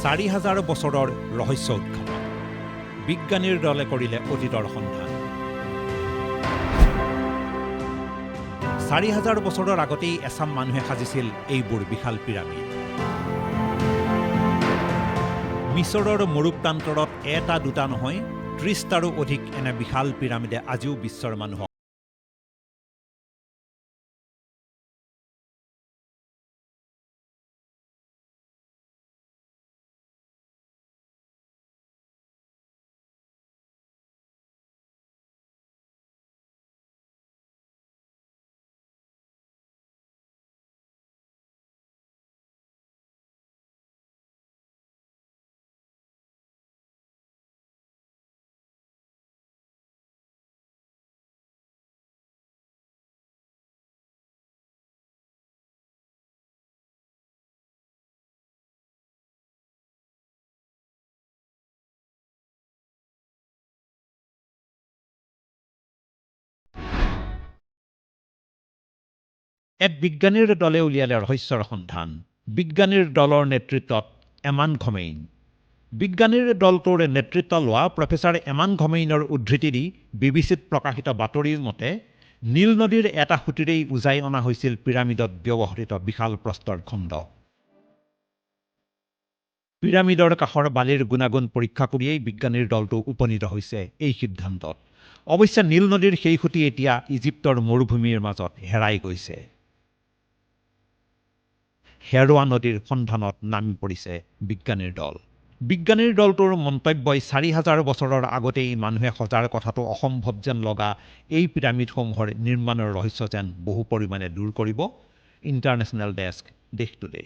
4000 বছৰৰ ৰহস্য উদ্ঘাটন বিজ্ঞানীৰ দলে কৰিলে অতীতৰ সন্ধান 4000 বছৰৰ আগতেই এছাম মানুহে সাজিছিল এইবোৰ বিশাল পিৰামিড মিছৰৰ মৰুপ্ৰান্তৰত এটা দুটা নহয় 30টাৰো অধিক এনে বিশাল পিৰামিডে আজিও বিশ্বৰ মানুহক এক বিজ্ঞানীৰ দলে উলিয়ালে ৰহস্যৰ সন্ধান বিজ্ঞানীৰ দলৰ নেতৃত্বত এমান ঘমেইন বিজ্ঞানীৰ দলটোৰ নেতৃত্ব লোৱা প্ৰফেচাৰ এমান ঘমেইনৰ উদ্ধৃতি দি বিবিচিত প্ৰকাশিত বাতৰিৰ মতে নীল নদীৰ এটা সুতিৰেই উজাই অনা হৈছিল পিৰামিডত ব্যৱহৃত বিশাল প্ৰস্তৰ খণ্ড পিৰামিডৰ কাষৰ বালিৰ গুণাগুণ পৰীক্ষা কৰিয়েই বিজ্ঞানীৰ দলটো উপনীত হৈছে এই সিদ্ধান্তত অৱশ্যে নীল নদীৰ সেই সুতি এতিয়া ইজিপ্তৰ মৰুভূমিৰ মাজত হেৰাই গৈছে হেৰুৱা নদীৰ সন্ধানত নামি পৰিছে বিজ্ঞানীৰ দল বিজ্ঞানীৰ দলটোৰ মন্তব্যই 4000 বছৰৰ আগতেই মানুহে সজাৰ কথাটো অসম্ভৱ যেন লগা এই পিৰামিডসমূহৰ নিৰ্মাণৰ ৰহস্য যেন বহু পৰিমাণে দূৰ কৰিব ইণ্টাৰনেশ্যনেল ডেস্ক দেশ টুডে